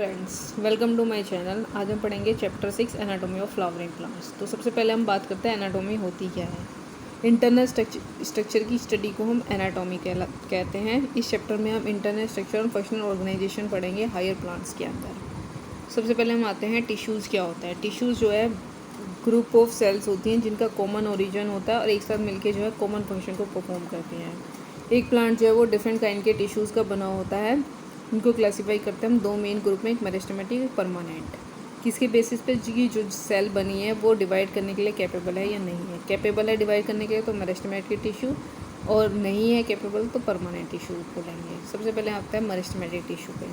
Friends, welcome to my channel. आज हम पढ़ेंगे chapter 6 anatomy of flowering plants. तो सबसे पहले हम बात करते हैं एनाटॉमी होती क्या है। इंटरनल स्ट्रक्चर की स्टडी को हम एनाटॉमी कहते हैं। इस चैप्टर में हम इंटरनल स्ट्रक्चर और फंक्शनल ऑर्गेनाइजेशन पढ़ेंगे हायर प्लांट्स के अंदर। सबसे पहले हम आते हैं टिश्यूज़ क्या होता है। टिश्यूज़ जो है ग्रुप ऑफ सेल्स होती हैं जिनका कॉमन ओरिजिन होता है और एक साथ मिलकर जो है कॉमन फंक्शन को परफॉर्म करती हैं। एक प्लांट जो है वो डिफरेंट काइंड के टिश्यूज़ का बना होता है। इनको क्लासीफाई करते हैं हम दो मेन ग्रुप में, एक मेरिस्टेमेटिक, एक परमानेंट। किसके बेसिस पे जी जो सेल बनी है वो डिवाइड करने के लिए कैपेबल है या नहीं है। कैपेबल है डिवाइड करने के लिए तो मेरिस्टेमेटिक टिश्यू, और नहीं है कैपेबल तो परमानेंट टिश्यू बोलेंगे। सबसे पहले आता है मेरिस्टेमेटिक टिश्यू पे।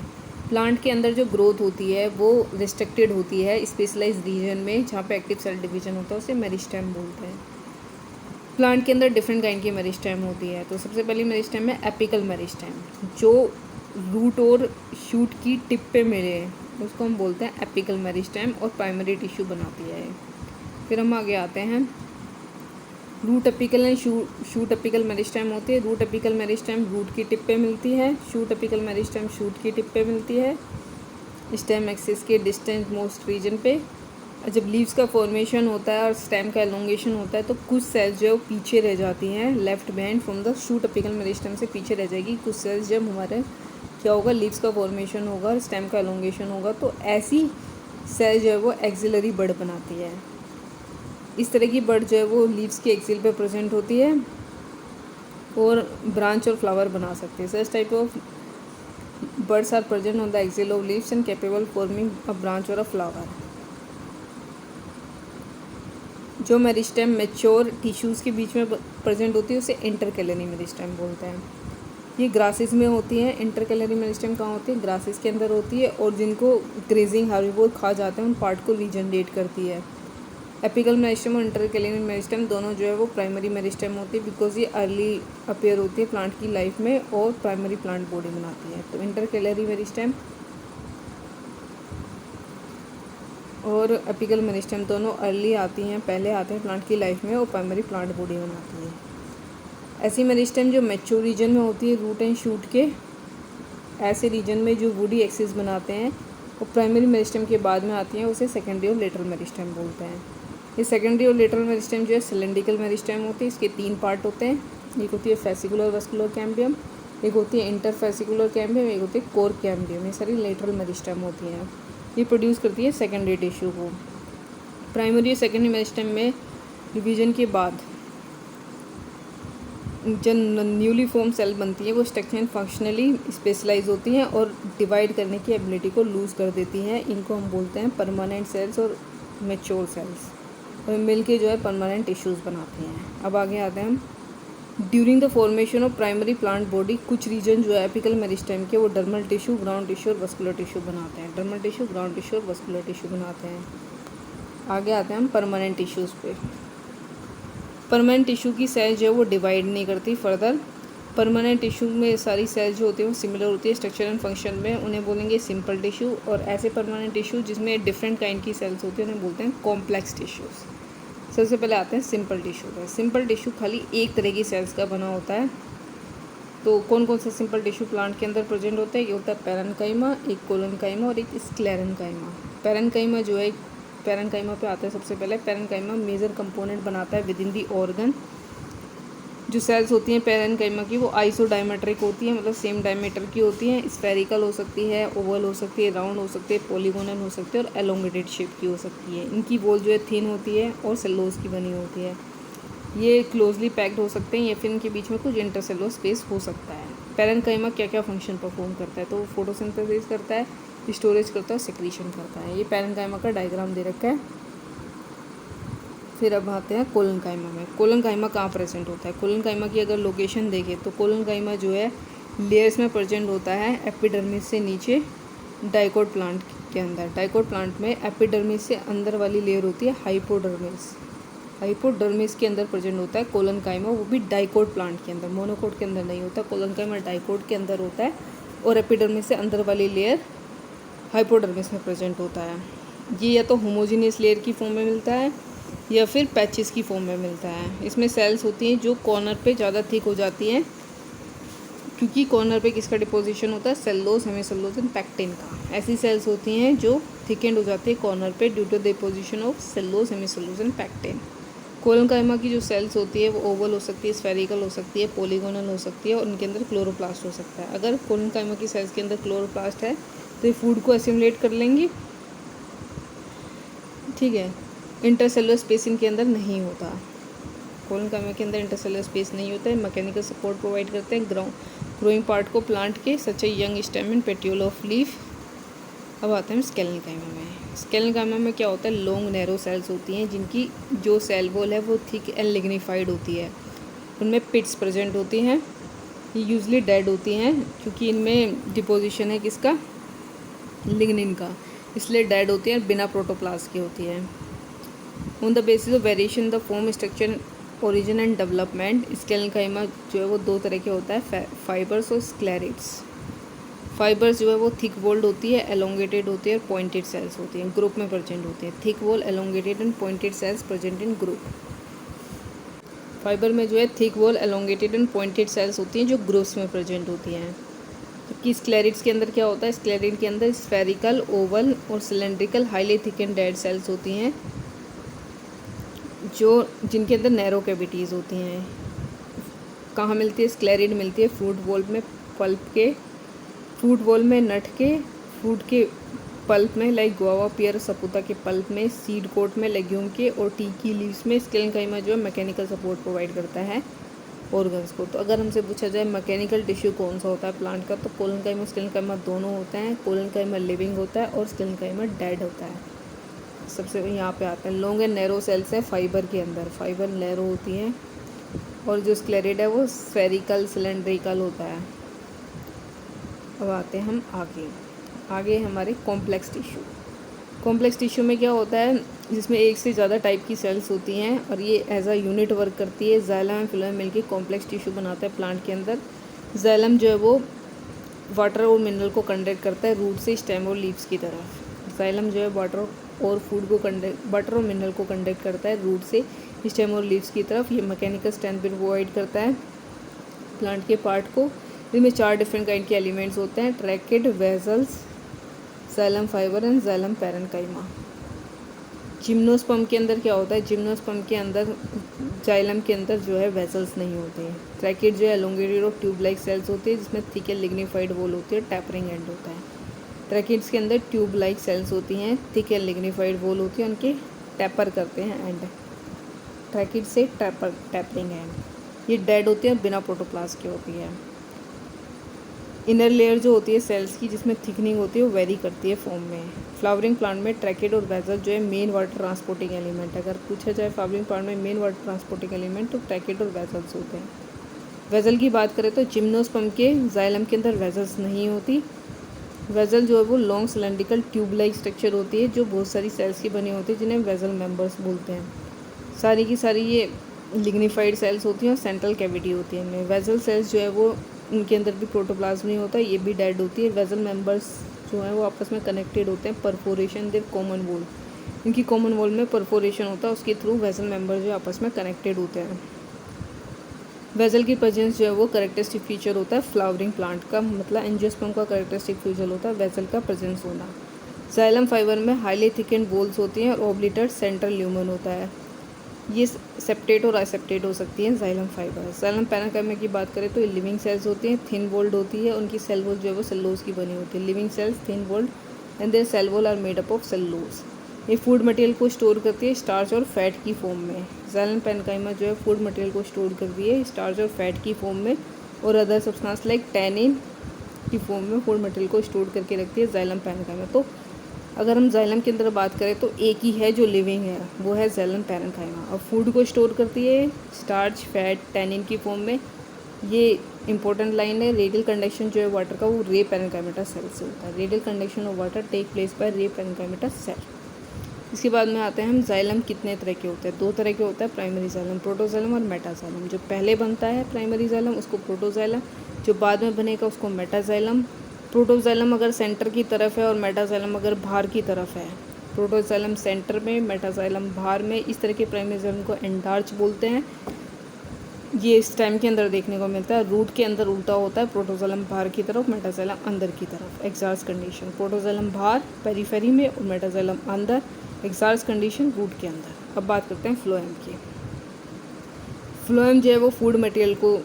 प्लांट के अंदर जो ग्रोथ होती है वो रिस्ट्रिक्टेड होती है स्पेशलाइज्ड रीजन में, जहाँ पे एक्टिव सेल डिवीजन होता है उसे मेरिस्टेम बोलते हैं। प्लांट के अंदर डिफरेंट काइंड की मेरिस्टेम होती है। तो सबसे पहली मेरिस्टेम है एपिकल मेरिस्टेम, जो रूट और शूट की टिप पे मिले उसको हम बोलते हैं एपिकल मेरिस्टेम और प्राइमरी टिश्यू बनाती है। फिर हम आगे आते हैं root apical and shoot apical meristem होती है। रूट एपिकल मेरिस्टेम रूट की टिप पे मिलती है, शूट एपिकल मेरिस्टेम शूट की टिप पे मिलती है स्टेम एक्सिस के डिस्टेंस मोस्ट रीजन पे। जब लीव्स का फॉर्मेशन होता है और स्टेम का एलोंगेशन होता है तो कुछ सेल्स जो है वो पीछे रह जाती हैं, left behind from the shoot apical meristem से पीछे रह जाएगी कुछ सेल्स। जब हमारे क्या होगा, लीव्स का फॉर्मेशन होगा और स्टेम का एलोंगेशन होगा तो ऐसी सेल जो है वो एक्सिलरी बड बनाती है। इस तरह की बड जो है वो लीव्स के एक्सिल पे प्रेजेंट होती है और ब्रांच और फ्लावर बना सकती है। Such type of birds are present on the axil of leaves and capable forming a branch और अ फ्लावर। जो मेरिस्टेम मैच्योर टिश्यूज़ के बीच में प्रेजेंट होती है उसे इंटरकैलरी मेरिस्टेम बोलते हैं। ये ग्रासेस में होती हैं। इंटरकैलरी मेरिस्टेम कहाँ होती है, ग्रासेस के अंदर होती है, और जिनको ग्रेजिंग हार्बिवोर खा जाते हैं उन पार्ट को रीजनरेट करती है। एपिकल मेरिस्टेम और इंटरकैलरी मेरिस्टेम दोनों जो है वो प्राइमरी मेरिस्टेम होती है, बिकॉज ये अर्ली अपीयर होती है प्लांट की लाइफ में और प्राइमरी प्लांट बॉडी बनाती है। तो इंटरकैलरी मेरिस्टेम और एपिकल मेरिस्टेम दोनों अर्ली आती हैं, पहले आते हैं प्लांट की लाइफ में और प्राइमरी प्लांट बॉडी बनाती है। ऐसी मेरिस्टेम जो मैच्योर रीजन में होती है रूट एंड शूट के, ऐसे रीजन में जो वुडी एक्सिस बनाते हैं और प्राइमरी मेरिस्टेम के बाद में आती हैं, उसे सेकेंडरी और लेटरल मेरिस्टेम बोलते हैं। ये सेकेंडरी और लेटरल मेरिस्टेम जो है सिलेंड्रिकल मेरिस्टेम होती है। इसके तीन पार्ट होते हैं, एक होती है फेसिकुलर वस्कुलर कैम्बियम, एक होती है इंटरफेसिकुलर कैम्बियम, एक होती है कोर कैम्बियम। ये सारी लेटरल मेरिस्टेम होती हैं। ये प्रोड्यूस करती है सेकेंडरी टिश्यू को। प्राइमरी और सेकेंडरी मेरिस्टेम में डिवीजन के बाद जो न्यूली फॉर्म सेल बनती है वो स्ट्रक्चर एंड फंक्शनली स्पेशलाइज होती हैं और डिवाइड करने की एबिलिटी को लूज़ कर देती हैं। इनको हम बोलते हैं परमानेंट सेल्स और मैच्योर सेल्स, और मिल के जो है परमानेंट टिश्यूज़ बनाती हैं। अब आगे आते हैं हम during the formation of primary plant body कुछ रीजन जो है एपिकल मेरिस्टेम के वो डर्मल टिश्यू, ग्राउंड टिश्यू और वस्कुलर टिश्यू बनाते हैं। डर्मल टिश्यू, ग्राउंड टिश्यू और वस्कुलर टिश्यू बनाते हैं। आगे आते हैं हम परमानेंट टिश्यूज़ पे। परमानेंट टिश्यू की सेल जो है वो डिवाइड नहीं करती फर्दर। परमानेंट टिश्यू में सारी सेल जो होती है वो सिमिलर होती है स्ट्रक्चर एंड फंक्शन में, उन्हें बोलेंगे सिंपल टिश्यू। और ऐसे परमानेंट टिश्यू जिसमें डिफरेंट काइंड की सेल्स होती है उन्हें बोलते हैं कॉम्प्लेक्स टिश्यूज़। सबसे पहले आते हैं सिंपल टिश्यू पे। सिंपल टिश्यू खाली एक तरह की सेल्स का बना होता है। तो कौन कौन सा सिंपल टिश्यू प्लांट के अंदर प्रेजेंट होता है, ये होता है पैरेन्काइमा, एक कोलेनकाइमा और एक स्क्लेरेन्काइमा। पैरेन्काइमा जो है, पैरेन्काइमा पे आता है सबसे पहले। पैरेन्काइमा मेजर कंपोनेंट बनाता है विद इन दी ऑर्गन। जो सेल्स होती हैं पैरेन्काइमा की वो आइसोडायमेट्रिक होती है, मतलब सेम डायमीटर की होती हैं। स्फेरिकल हो सकती है, ओवल हो सकती है, राउंड हो सकती है, पॉलीगोनल हो सकती है और एलोंगेटेड शेप की हो सकती है। इनकी वॉल जो है थिन होती है और सेलोज की बनी होती है। ये क्लोजली पैक्ड हो सकते हैं या फिर इनके बीच में कुछ इंटरसेलुलर स्पेस हो सकता है। पैरेन्काइमा क्या क्या फंक्शन परफॉर्म करता है, तो वो फोटोसिंथेसिस करता है, स्टोरेज करता है, सेक्रीशन करता है। ये पैरेन्काइमा का डायग्राम दे रखा है। फिर अब आते हैं कोलेनकाइमा में। कोलेनकाइमा कहाँ प्रेजेंट होता है। कोलेनकाइमा की अगर लोकेशन देखें तो कोलेनकाइमा जो है लेयर्स में प्रेजेंट होता है एपिडर्मिस से नीचे डाइकोट प्लांट के अंदर। डाइकोट प्लांट में एपिडर्मिस से अंदर वाली लेयर होती है हाइपोडर्मिस। हाइपोडर्मिस के अंदर प्रेजेंट होता है कोलेनकाइमा, वो भी डाइकोट प्लांट के अंदर, मोनोकोट के अंदर नहीं होता। कोलेनकाइमा डाइकोट के अंदर होता है और एपिडर्मिस से अंदर वाली लेयर हाइपोडर्मिस में प्रेजेंट होता है। ये या तो होमोजीनियस लेयर की फॉर्म में मिलता है या फिर पैचेस की फॉर्म में मिलता है। इसमें सेल्स होती हैं जो कॉर्नर पे ज़्यादा थिक हो जाती हैं क्योंकि कॉर्नर पे किसका डिपोजिशन होता है, सेलुलोज, हेमीसेलुलोज एंड पैक्टिन का। ऐसी सेल्स होती हैं जो थिकेंड हो जाती है कॉर्नर पे due to deposition of cellulose, hemicellulose and pectin. Collenchyma की जो सेल्स होती है वो ओवल हो सकती है, स्फेरिकल हो सकती है, पॉलीगोनल हो सकती है और उनके अंदर क्लोरोप्लास्ट हो सकता है। अगर कोलेनकाइमा की सेल्स के अंदर क्लोरोप्लास्ट है तो ये फूड को एसिमुलेट कर लेंगी, ठीक है। इंटरसेलुलर स्पेस इनके अंदर नहीं होता, कोलेनकाइमा के अंदर इंटरसेलुलर स्पेस नहीं होता है। मैकेनिकल सपोर्ट प्रोवाइड करते हैं ग्रोइंग पार्ट को प्लांट के, such a young stem and petiole of leaf. अब आते हैं स्केलेनकाइमा में। स्केलेनकाइमा में क्या होता है, लॉन्ग नैरो सेल्स होती हैं जिनकी जो सेल वॉल है वो थिक एंड लिग्निफाइड होती है। उनमें पिट्स प्रेजेंट होती हैं, ये यूजली डेड होती हैं क्योंकि इनमें डिपोजिशन है किसका, लिग्निन का, इसलिए डेड होती हैं, बिना प्रोटोप्लास्ट की होती है। On the basis of variation the form structure origin and development, sclerenchyma जो है वो दो तरह के होता है, फाइबर्स और स्क्लेरेट्स। फाइबर्स जो है वो थिक वॉल्ड होती है, एलोंगेटेड होती है और पॉइंटेड सेल्स होती हैं, ग्रुप में प्रेजेंट होती हैं। Thick wall, elongated and pointed cells present in group. Fibre में जो है thick wall, elongated and pointed cells होती हैं जो ग्रुप्स में प्रेजेंट होती हैं। जबकि स्क्लेरेट्स के अंदर क्या होता है, स्क्लेरेट के अंदर स्फेरिकल, ओवल और cylindrical highly thick and dead cells होती हैं जो जिनके अंदर नैरो कैविटीज़ होती हैं। कहाँ मिलती है, स्क्लेरेट मिलती है फ्रूट वॉल में, पल्प के, फ्रूट वॉल में, नट के, फ्रूट के पल्प में लाइक गुआवा, पियर, सपूता के पल्प में, सीड कोट में, लेग्यूम के और टी की लीव्स में। स्केलेनकाइमा जो है मैकेनिकल सपोर्ट प्रोवाइड करता है ऑर्गन्स को। तो अगर हमसे पूछा जाए मैकेनिकल टिश्यू कौन सा होता है प्लांट का, तो कोलेनकाइमा, स्केलेनकाइमा दोनों होते हैं। कोलेनकाइमा लिविंग होता है और स्केलेनकाइमा डेड होता है। सबसे यहाँ पे आता है लॉन्ग एंड नैरो सेल्स है फाइबर के अंदर, फाइबर नैरो होती हैं और जो स्क्लेरेट है वो स्फेरिकल, सिलेंड्रिकल होता है। अब आते हैं हम आगे हमारे कॉम्प्लेक्स टिश्यू। कॉम्प्लेक्स टिश्यू में क्या होता है, जिसमें एक से ज़्यादा टाइप की सेल्स होती हैं और ये एज अ यूनिट वर्क करती है। जाइलम एंड फिलोएम मिलकर कॉम्प्लेक्स टिश्यू बनाता है प्लांट के अंदर। जाइलम जो है वो वाटर और मिनरल को कंडक्ट करता है रूट से स्टेम और लीव्स की तरफ। जाइलम जो है वाटर और वाटर और मिनरल को कंडक्ट करता है रूट से स्टेम और लीव्स की तरफ। ये मैकेनिकल स्ट्रेंथ भी प्रोवाइड करता है प्लांट के पार्ट को। इसमें 4 डिफरेंट काइंड के एलिमेंट्स होते हैं, tracheids, vessels, xylem fibre and xylem parenchyma. Gymnosperm के अंदर क्या होता है, जिम्नोस्पर्म के अंदर जाइलम के अंदर जो है वेजल्स नहीं होते हैं। ट्रैकेड जो है एलोंगेटेड और ट्यूब लाइक सेल्स होती है जिसमें थिक एंड लिग्निफाइड वॉल होती है, टैपरिंग एंड होता है। ट्रैकेड्स के अंदर ट्यूब लाइक सेल्स होती हैं, थिक एंड लिग्निफाइड वॉल होती है, उनके टैपर करते हैं एंड। ट्रैकेड से टैपरिंग एंड, ये डेड होती है और बिना प्रोटोप्लास्ट की होती है। इनर लेयर जो होती है सेल्स की जिसमें थिकनिंग होती है वो वेरी करती है फॉर्म में। फ्लावरिंग प्लांट में ट्रैकेड और वेजल जो है मेन वाटर ट्रांसपोर्टिंग एलिमेंट। अगर पूछा जाए फ्लावरिंग प्लांट में मेन वाटर ट्रांसपोर्टिंग एलिमेंट तो ट्रैकेड और वेजल्स होते हैं। वेजल की बात करें तो जिम्नोस्पर्म के जाइलम के अंदर वेजल्स नहीं होती। वेजल जो है वो long cylindrical tube like structure होती है जो बहुत सारी सेल्स की बनी होती है जिन्हें वेजल मेम्बर्स बोलते हैं। सारी की सारी ये लिग्निफाइड सेल्स होती हैं और सेंट्रल कैविटी होती है इनमें। वेजल सेल्स जो है वो उनके अंदर भी प्रोटोप्लाज्म नहीं होता, ये भी डेड होती है। वेजल मेंबर्स जो हैं वो आपस में कनेक्टेड होते हैं, परफोरेशन देयर कॉमन वॉल, इनकी कॉमन वॉल में परफोरेशन होता है, उसके थ्रू वेजल मेंबर जो आपस में कनेक्टेड होते हैं। वेजल की प्रेजेंस जो है वो कैरेक्टरिस्टिक फीचर होता है फ्लावरिंग प्लांट का, मतलब एंजियोस्पर्म का कैरेक्टरिस्टिक फीचर होता है वेजल का प्रेजेंस होना। जाइलम फाइबर में हाईली थिकेंड वॉल्स होती हैं और ओब्लिटेड सेंट्रल ल्यूमन होता है। ये सेप्टेट और असेप्टेट हो सकती हैं जाइलम फाइबर। जाइलम पैरेन्काइमा की बात करें तो ये लिविंग सेल्स होती हैं, थिन वॉल्ड होती है, उनकी सेल वॉल जो है वो सेलुलोज की बनी होती है। Living cells thin walled and their cell wall are made up of cellulose. ये फूड मटेरियल को स्टोर करती है स्टार्च और फैट की फॉर्म में। जाइलम पैरेन्काइमा जो है फूड मटेरियल को स्टोर करती है स्टार्च और फैट की फॉर्म में और अदर सब्सटेंस लाइक टैनिन की फॉर्म में फूड मटेरियल को स्टोर करके रखती है जाइलम पैरेन्काइमा। तो अगर हम जाइलम के अंदर बात करें तो एक ही है जो लिविंग है, वो है जाइलम पैरेन्काइमा। और फूड को स्टोर करती है स्टार्च, फैट, टैनिन की फॉर्म में। ये इंपॉर्टेंट लाइन है। रेडियल कंडक्शन जो है वाटर का वो रे पैरेन्काइमेटा सेल से होता है। Radial conduction of water take place by ray parenchymata cell. इसके बाद में आते हैं हम जाइलम कितने तरह के होते हैं। 2 तरह के होता है प्राइमरी जाइलम, प्रोटोजाइलम और मेटाजाइलम। जो पहले बनता है प्राइमरी जाइलम उसको प्रोटोजाइलम, जो बाद में बनेगा उसको मेटाजाइलम। प्रोटोजाइलम अगर सेंटर की तरफ है और मेटाजाइलम अगर बाहर की तरफ है, प्रोटोजाइलम सेंटर में, मेटाजाइलम बाहर में, इस तरह के प्राइमरी जाइलम को एंडार्च बोलते हैं। ये इस टाइम के अंदर देखने को मिलता है। रूट के अंदर उल्टा होता है, प्रोटोजोलम बाहर की तरफ, मेटाजोलम अंदर की तरफ। एक्सार्स कंडीशन, प्रोटोजोलम बाहर पेरिफेरी में और मेटाजोलम अंदर, एक्सार्स कंडीशन रूट के अंदर। अब बात करते हैं फ्लोएम की। फ्लोएम जो है वो फूड मटेरियल को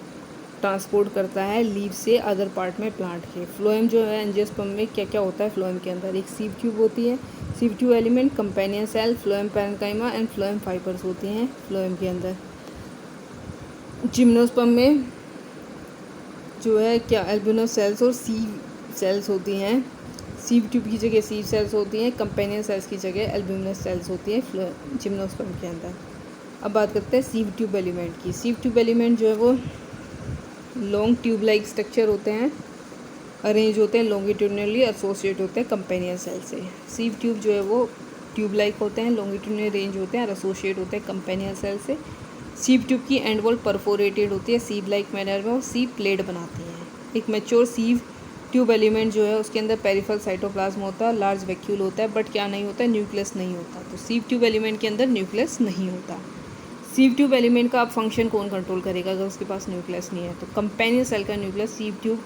ट्रांसपोर्ट करता है लीव से अदर पार्ट में प्लांट के। फ्लोएम जो है एंजियोस्पर्म में क्या क्या होता है फ्लोएम के अंदर, एक सीव ट्यूब होती है, sieve tube element, companion cell, phloem parenchyma and phloem fibres होती हैं फ्लोएम के अंदर। जिम्नोस्पर्म में जो है क्या एल्ब्यूनस सेल्स और सीव सेल्स होती हैं। सीव ट्यूब की जगह सीव सेल्स होती हैं, कंपेनियन सेल्स की जगह एल्ब्यूनस सेल्स होती हैं जिम्नोस्पर्म के अंदर। अब बात करते हैं सीव ट्यूब एलिमेंट की। सीव ट्यूब एलिमेंट जो है वो लॉन्ग ट्यूब लाइक स्ट्रक्चर होते हैं, अरेंज होते हैं लॉन्गिट्यूडनली, एसोसिएट होते हैं कंपेनियन सेल से। सीव ट्यूब जो है वो ट्यूब लाइक होते हैं, लॉन्गिट्यूडनली रेंज होते हैं और एसोसिएट होते हैं कंपेनियन सेल से। सीव ट्यूब की एंड वॉल परफोरेटेड होती है सीव लाइक मैनर में और सीव प्लेट बनाती हैं। एक मैच्योर सीव ट्यूब एलिमेंट जो है उसके अंदर पेरिफेरल साइटोप्लाज्म होता है, लार्ज वैक्यूल होता है, बट क्या नहीं होता है, न्यूक्लियस नहीं होता। तो सीव ट्यूब एलिमेंट के अंदर न्यूक्लियस नहीं होता। सीव ट्यूब एलिमेंट का अब फंक्शन कौन कंट्रोल करेगा अगर उसके पास न्यूक्लियस नहीं है? तो कंपेनियन सेल का न्यूक्लियस सीव ट्यूब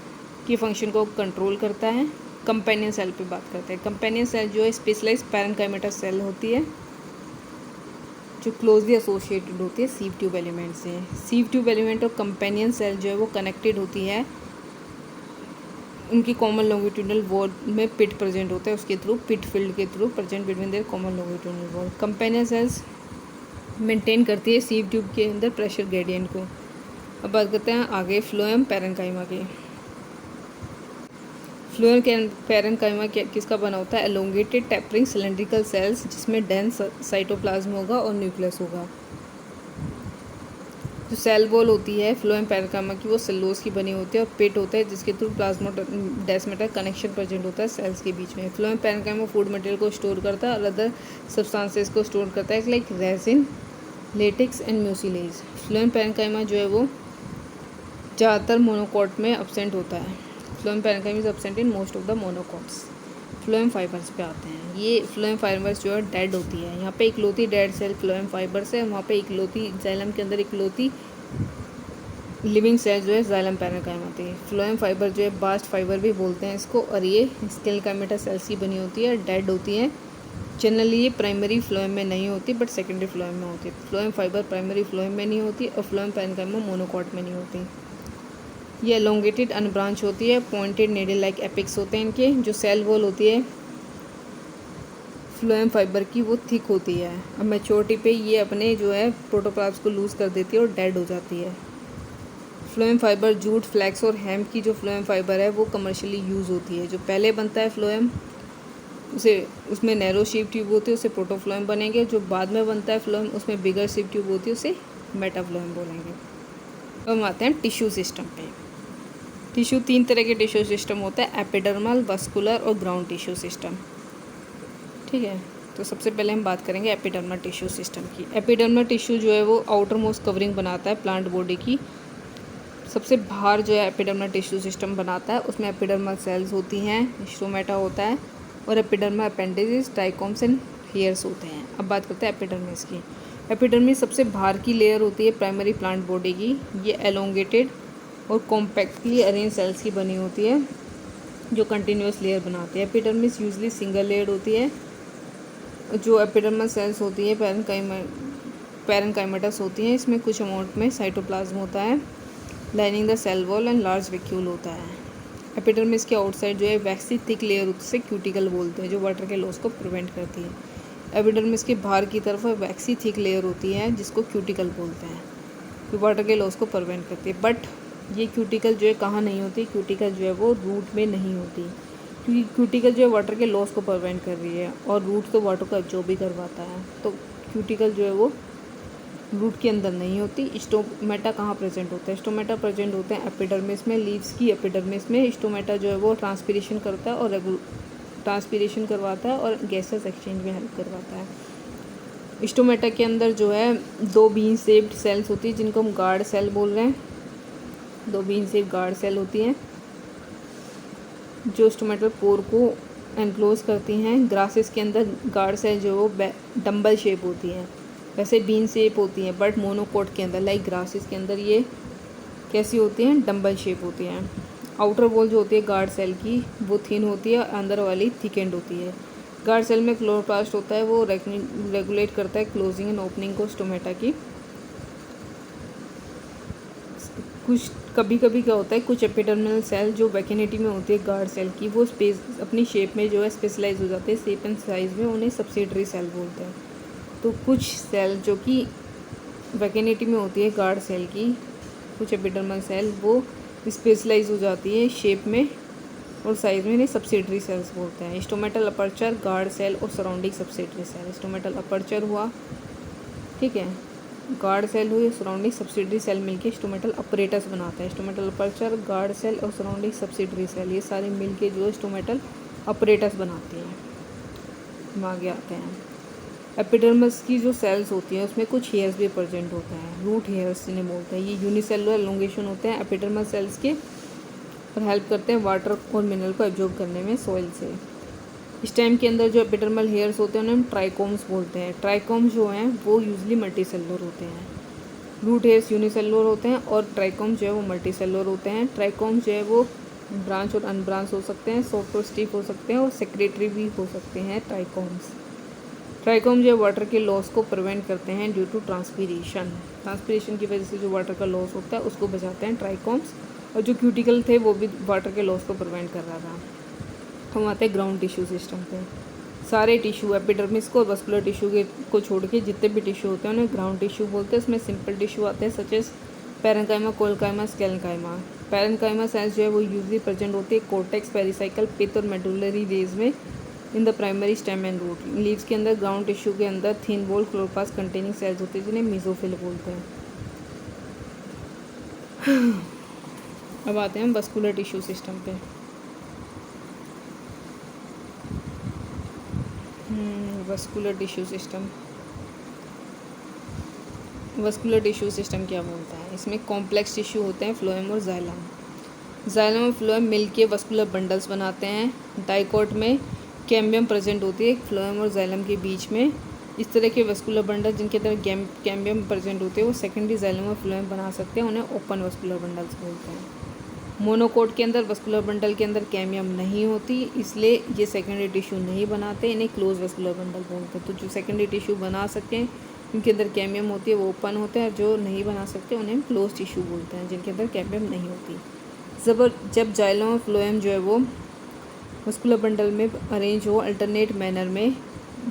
के फंक्शन को कंट्रोल करता है। कंपेनियन सेल पे बात करते हैं। कंपेनियन सेल जो है स्पेशलाइज्ड पैरेन्काइमा सेल होती है जो क्लोजली एसोसिएटेड होती है सीव ट्यूब एलिमेंट से। सीव ट्यूब एलिमेंट और कंपेनियन सेल जो है वो कनेक्टेड होती है, उनकी कॉमन लॉन्गिट्यूडनल वॉल में पिट प्रेजेंट होता है, उसके थ्रू पिट फील्ड के through present between their common longitudinal wall. Companion cells maintain करती है सीव ट्यूब के अंदर प्रेशर ग्रेडियंट को। अब बात करते हैं आगे फ्लोएम पैरेन्काइमा की। फ्लोएम पैरेन्काइमा किसका बना होता है? एलोंगेटेड टैपरिंग सिलेंड्रिकल सेल्स जिसमें डेंस साइटोप्लाज्म होगा और न्यूक्लियस होगा। जो सेल वॉल होती है फ्लोएम पैरेन्काइमा की वो सेलुलोज की बनी होती है और पेट होता है जिसके थ्रू प्लाज्मोडेस्माटा कनेक्शन प्रेजेंट होता है सेल्स के बीच में। फ्लोएम पैरेन्काइमा फूड मटेरियल को स्टोर करता है और अदर सब्सटेंसेस को स्टोर करता है like resin, latex and mucilage. Phloem parenchyma जो है वो ज़्यादातर मोनोकॉट में अब्सेंट होता है। Phloem parenchyma is absent in most of the monocots. Phloem fibres पे आते हैं। ये फ्लोएम फाइबर्स जो है डेड होती है। यहाँ पे इकलौती डेड सेल फ्लोएम फाइबर्स है, वहाँ पे इकलौती जाइलम के अंदर इकलौती लिविंग सेल जो है जाइलम पैरेन्काइमा थी। फ्लोएम फाइबर जो है बास्ट फाइबर भी बोलते हैं इसको, और ये स्केल काइमेटा सेल्स की बनी होती है, डेड होती है। जनरली ये प्राइमरी फ्लोएम में नहीं होती बट सेकेंडरी फ्लोएम में होती है। फ्लोएम फाइबर प्राइमरी फ्लोएम में नहीं होती और फ्लोएम पैरेन्काइमा मोनोकॉट में नहीं होती। ये एलोंगेटेड अनब्रांच होती है, पॉइंटेड नीडल लाइक एपिक्स होते हैं इनके। जो सेल वॉल होती है फ्लोएम फाइबर की वो थिक होती है। अब मैच्योरिटी पे ये अपने जो है प्रोटोप्लास्ट को लूज़ कर देती है और डेड हो जाती है। फ्लोएम फाइबर जूट, फ्लैक्स और हेम्प की जो फ्लोएम फाइबर है वो कमर्शियली यूज़ होती है। जो पहले बनता है फ्लोएम उसमें नैरो शेप ट्यूब होती है, उसे प्रोटोफ्लोएम बनेंगे। जो बाद में बनता है फ्लोएम उसमें बिगर शेप ट्यूब होती है, उसे मेटाफ्लोएम बोलेंगे। अब हम आते हैं टिश्यू सिस्टम पे। टिश्यू 3 तरह के टिश्यू सिस्टम होता है, एपिडर्मल, वस्कुलर और ग्राउंड टिश्यू सिस्टम। ठीक है, तो सबसे पहले हम बात करेंगे एपिडर्मल टिश्यू सिस्टम की। एपिडर्मल टिश्यू जो है वो आउटर मोस्ट कवरिंग बनाता है प्लांट बॉडी की। सबसे बाहर जो है एपिडर्मल टिश्यू सिस्टम बनाता है, उसमें एपिडर्मल सेल्स होती हैं, स्टोमेटा होता है और epidermal appendages, trichomes and hairs होते हैं। अब बात करते हैं एपिडर्मिस की। एपिडर्मिस सबसे बाहर की लेयर होती है प्राइमरी प्लांट बॉडी की। ये एलोंगेटेड और कॉम्पैक्टली अरेंज सेल्स की बनी होती है जो कंटिन्यूस लेयर बनाती है। एपिडर्मिस यूजली सिंगल लेयर होती है। जो एपिडर्मल सेल्स होती है पैरेन्काइमेटस होती हैं, इसमें कुछ अमाउंट में साइटोप्लाज्म होता है, lining the cell wall and large vacuole होता है। एपिडर्मिस के आउटसाइड जो है वैक्सी थिक लेयर उसे क्यूटिकल बोलते हैं जो वाटर के लॉस को प्रिवेंट करती है। एपिडर्मिस के बाहर की तरफ वैक्सी थिक लेयर होती है जिसको क्यूटिकल बोलते हैं, जो वाटर के लॉस को प्रिवेंट करती है। बट ये क्यूटिकल जो है कहाँ नहीं होती? क्यूटिकल जो है वो रूट में नहीं होती, क्योंकि क्यूटिकल जो है वाटर के लॉस को प्रिवेंट कर रही है और रूट तो वाटर को एब्जॉर्ब भी करवाता है। तो क्यूटिकल जो है वो रूट के अंदर नहीं होती। स्टोमेटा कहाँ प्रेजेंट होता है? स्टोमेटा प्रेजेंट होते हैं एपिडर्मिस में, लीव्स की एपिडर्मिस में। स्टोमेटा जो है वो ट्रांसपीरेशन करता है और ट्रांसपीरेशन करवाता है और गैसेस एक्सचेंज में हेल्प करवाता है। स्टोमेटा के अंदर जो है 2 बीन शेप्ड सेल्स होती है जिनको हम गार्ड सेल बोल रहे हैं। 2 बीन शेप गार्ड सेल होती हैं जो स्टोमेटल पोर को एनक्लोज करती हैं। ग्रासेस के अंदर गार्ड सेल जो वो डम्बल शेप होती हैं। वैसे बीन शेप होती हैं, बट मोनोकोट के अंदर लाइक ग्रासेस के अंदर ये कैसी होती हैं, डम्बल शेप होती हैं। आउटर वॉल जो होती है गार्ड सेल की वो थिन होती है, अंदर वाली थिकेंड होती है। गार्ड सेल में क्लोरोप्लास्ट होता है, वो रेगुलेट करता है क्लोजिंग एंड ओपनिंग को स्टोमेटा की। कुछ कभी कभी क्या होता है, कुछ एपिडर्मल सेल जो वैक्यूनिटी में होती है गार्ड सेल की, वो स्पेस अपनी शेप में जो है स्पेशलाइज हो जाते हैं शेप एंड साइज में, उन्हें सब्सिडरी सेल बोलते हैं। तो कुछ सेल जो कि वैक्यूनिटी में होती है गार्ड सेल की, कुछ एपिडर्मल सेल वो स्पेशलाइज हो जाती है शेप में और साइज में, इन्हें सब्सिडरी सेल्स बोलते हैं। स्टोमेटल अपर्चर, गार्ड सेल और surrounding subsidiary cell. Stomatal aperture हुआ, ठीक है, गार्ड सेल हुई, सराउंडिंग सब्सिडरी सेल मिलके स्टोमेटल अपरेटस बनाता है। स्टोमेटल अपर्चर, गार्ड सेल और सराउंडिंग सब्सिडरी सेल ये सारे मिलके जो है स्टोमेटल अपरेटस बनाते हैं। हम आगे आते हैं। एपिडर्मिस की जो सेल्स होती हैं उसमें कुछ हेयर्स भी प्रेजेंट होते हैं, रूट हेयर्स इन्हें बोलते हैं। ये यूनिसेलुलर एलोंगेशन होते हैं एपिडर्मल सेल्स के और हेल्प करते हैं वाटर और मिनरल को एब्जॉर्ब करने में सॉइल से। स्टेम के अंदर जो एपिडर्मल हेयर्स होते हैं उन्हें हम ट्राइकोम्स बोलते हैं। ट्राइकोम्स जो हैं वो यूजली मल्टीसेलुलर होते हैं। रूट हेयर्स यूनिसेलुलर होते हैं और ट्राइकोम्स जो है वो मल्टीसेलुलर होते हैं। ट्राइकोम्स जो है वो ब्रांच और अनब्रांच हो सकते हैं, सॉफ्ट और स्टिफ हो सकते हैं और सेक्रेटरी भी हो सकते हैं ट्राइकोम्स। ट्राइकोम जो है वाटर के लॉस को प्रिवेंट करते हैं ड्यू टू ट्रांसपीरेशन। ट्रांसपीरेशन की वजह से जो वाटर का लॉस होता है उसको बचाते हैं ट्राइकोम्स, और जो क्यूटिकल थे वो भी वाटर के लॉस को प्रिवेंट कर रहा था। हम आते हैं ग्राउंड टिश्यू सिस्टम पे। सारे टिश्यू एपिडर्मिस को और वस्कुलर टिश्यू के को छोड़ के जितने भी टिश्यू होते हैं उन्हें ग्राउंड टिश्यू बोलते हैं। इसमें सिंपल टिश्यू आते हैं such as parenchyma, collenchyma, sclerenchyma. Parenchyma cells जो है वो यूजली प्रेजेंट होती है कोर्टेक्स, पेरिसाइकल, पिथ और मेडुलरी रेज में in the primary stem and root. Leaves के अंदर ग्राउंड टिश्यू के अंदर thin wall chloroplast containing cells होते हैं जिन्हें मेसोफिल बोलते हैं। अब आते हैं वस्कुलर टिश्यू सिस्टम पे। Vascular tissue system, vascular tissue system क्या बोलता है? इसमें कॉम्प्लेक्स टिश्यू होते हैं फ्लोएम और जाइलम। जाइलम और फ्लोएम मिलके वस्कुलर बंडल्स बनाते हैं। डाइकोट में कैम्बियम प्रेजेंट होती है फ्लोएम और जाइलम के बीच में। इस तरह के वस्कुलर बंडल जिनके अंदर कैम्बियम प्रेजेंट होते हैं वो सेकेंडरी जाइलम और फ्लोएम बना सकते हैं, उन्हें ओपन वस्कुलर बंडल्स बोलते हैं। मोनोकोट के अंदर वस्कुलर बंडल के अंदर कैम्बियम नहीं होती, इसलिए ये सेकेंडरी टिश्यू नहीं बनाते, इन्हें क्लोज वस्कुलर बंडल बोलते हैं। तो जो सेकेंडरी टिश्यू बना सकते हैं जिनके अंदर कैम्बियम होती है वो ओपन होते हैं, जो नहीं बना सकते उन्हें हम क्लोज टिश्यू बोलते हैं जिनके अंदर कैम्बियम नहीं होती। जब जाइलम और फ्लोएम जो है वो वस्कुलर बंडल में अरेंज हो अल्टरनेट मैनर में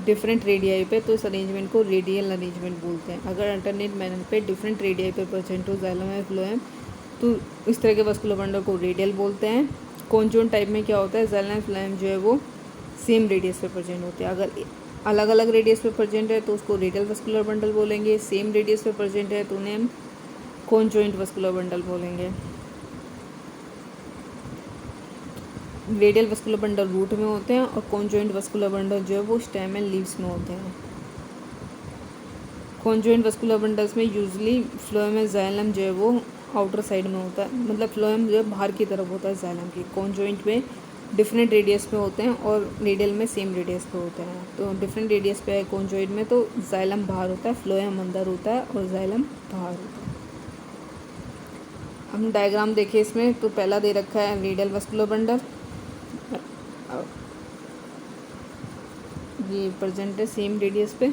डिफरेंट रेडियाई पे, तो इस अरेंजमेंट को रेडियल अरेंजमेंट बोलते हैं। अगर अल्टरनेट मैनर पे डिफरेंट रेडियाई पे प्रेजेंट हो जाइलम और फ्लोएम तो इस तरह के वस्कुलर बंडल को रेडियल बोलते हैं। कॉन्जून टाइप में क्या होता है, जाइलम और फ्लोएम जो है वो सेम रेडियस पे प्रेजेंट होते हैं। अगर अलग अलग रेडियस पे प्रेजेंट है तो उसको रेडियल वस्कुलर बंडल बोलेंगे। सेम रेडियस पे प्रेजेंट है तो उन्हें हम कॉन्जॉइंट वस्कुलर बंडल बोलेंगे। रेडियल वस्कुलर बंडल रूट में होते हैं और कॉन्जॉइंट वस्कुलर बंडल जो है वो स्टेम एंड लीव्स में होते हैं। कॉन्जॉइंट वस्कुलर बंडल्स में यूजुअली फ्लोएम एंड जाइलम जो है वो आउटर साइड में होता है, मतलब फ्लोएम जो है बाहर की तरफ होता है जाइलम की। कॉन्जॉइंट में डिफरेंट रेडियस पे होते हैं और रेडियल में सेम रेडियस पे होते हैं। तो डिफरेंट रेडियस पे है कॉन्जॉइंट में तो जाइलम बाहर होता है, फ्लोएम अंदर होता है और जाइलम बाहर होता है। हम डायग्राम देखें इसमें तो पहला दे रखा है रेडियल वस्कुलर बंडल, ये प्रेजेंट है सेम रेडियस पे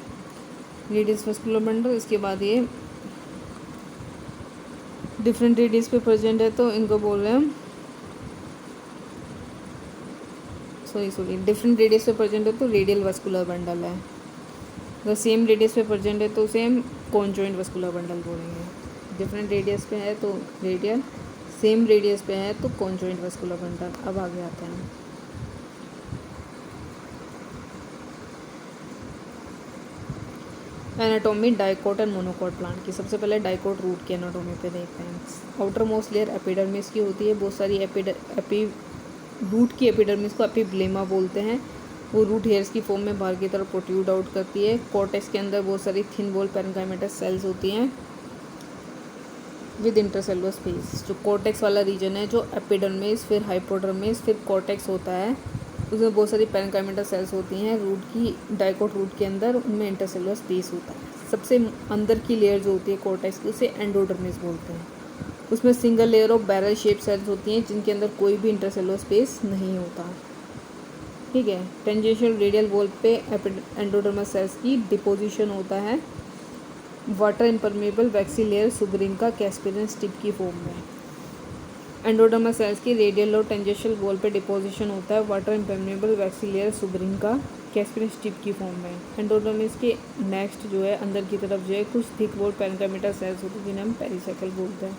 रेडियस वस्कुलर बंडल। इसके बाद ये डिफरेंट रेडियस पे प्रेजेंट है तो इनको बोल रहे हैं हम डिफरेंट रेडियस पे प्रेजेंट है तो रेडियल वस्कुलर बंडल है। अगर सेम रेडियस पे प्रेजेंट है तो सेम कॉन्जॉइंट वस्कुलर बंडल बोलेंगे। डिफरेंट रेडियस पे है तो रेडियल, सेम रेडियस पे है तो कॉन्जॉइंट वस्कुलर बंडल। अब आगे आते हैं। Anatomy dicot and monocot plant की। सबसे पहले डाइकोट रूट की एनाटॉमी पे देखते हैं। आउटर मोस्ट लेयर एपिडर्मिस की होती है। बहुत सारी रूट की एपिडर्मिस को एपिब्लेमा बोलते हैं। वो रूट हेयर्स की फॉर्म में बाहर की तरफ प्रोट्रूड आउट करती है। कॉर्टेक्स के अंदर बहुत सारी थिन वॉल पैरेन्काइमेटस सेल्स होती हैं विद इंटरसेलुलर स्पेस। जो कॉर्टेक्स वाला रीजन है जो एपिडर्मिस, फिर हाइपोडर्मिस, फिर कॉर्टेक्स होता है, उसमें बहुत सारी पैरेन्काइमा सेल्स होती हैं रूट की, डाइकोट रूट के अंदर, उनमें इंटरसेलुलर स्पेस होता है। सबसे अंदर की लेयर जो होती है कॉर्टेक्स की, उसे एंडोडर्मिस बोलते हैं। उसमें single layer of barrel shape cells होती हैं जिनके अंदर कोई भी इंटरसेलुलर स्पेस नहीं होता। ठीक है। टेंजेंशियल रेडियल वॉल पे एंडोडर्मस सेल्स की डिपोजिशन होता है वाटर इम्परमेबल वैक्सी लेयर सुब्रिंका कैस्पेरियन स्टिप की फॉर्म में। एंडोडर्मस सेल्स की रेडियल और टेंजेंशियल वॉल पे डिपोजिशन होता है वाटर इम्परमेबल वैक्सी लेयर सुब्रिंका कैस्पेरियन स्टिप की फॉर्म में। एंडोडर्मिस के नेक्स्ट जो है अंदर की तरफ जो है कुछ थिक वॉल पैरेन्काइमा सेल्स होती हैं जिन्हें हम पेरिसाइकिल बोलते हैं।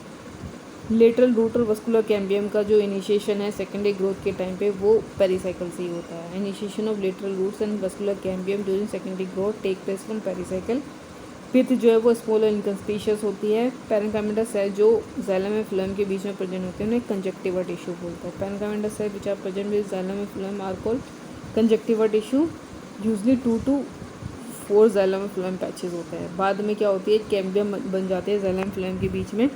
लेटरल रूट और वस्कुलर कैम्बियम का जो इनिशिएशन है सेकेंडरी ग्रोथ के टाइम पे वो पेरिसाइकिल से ही होता है। Initiation of lateral roots and vascular cambium during secondary growth take place from pericycle. Pith जो है वो स्मॉल और इनकंस्पीशियस होती है। पैरेन्काइमा सेल जो जाइलम एंड फ्लोएम के बीच में प्रेजेंट होते हैं उन्हें कंजक्टिवा टिश्यू बोलते हैं। Parenchyma cell which are present with xylem and phloem are called conjunctiva tissue. Usually 2 to 4 xylem and phloem patches होते हैं। बाद में क्या होती है कैम्बियम बन जाते हैं जाइलम फ्लोएम के बीच में।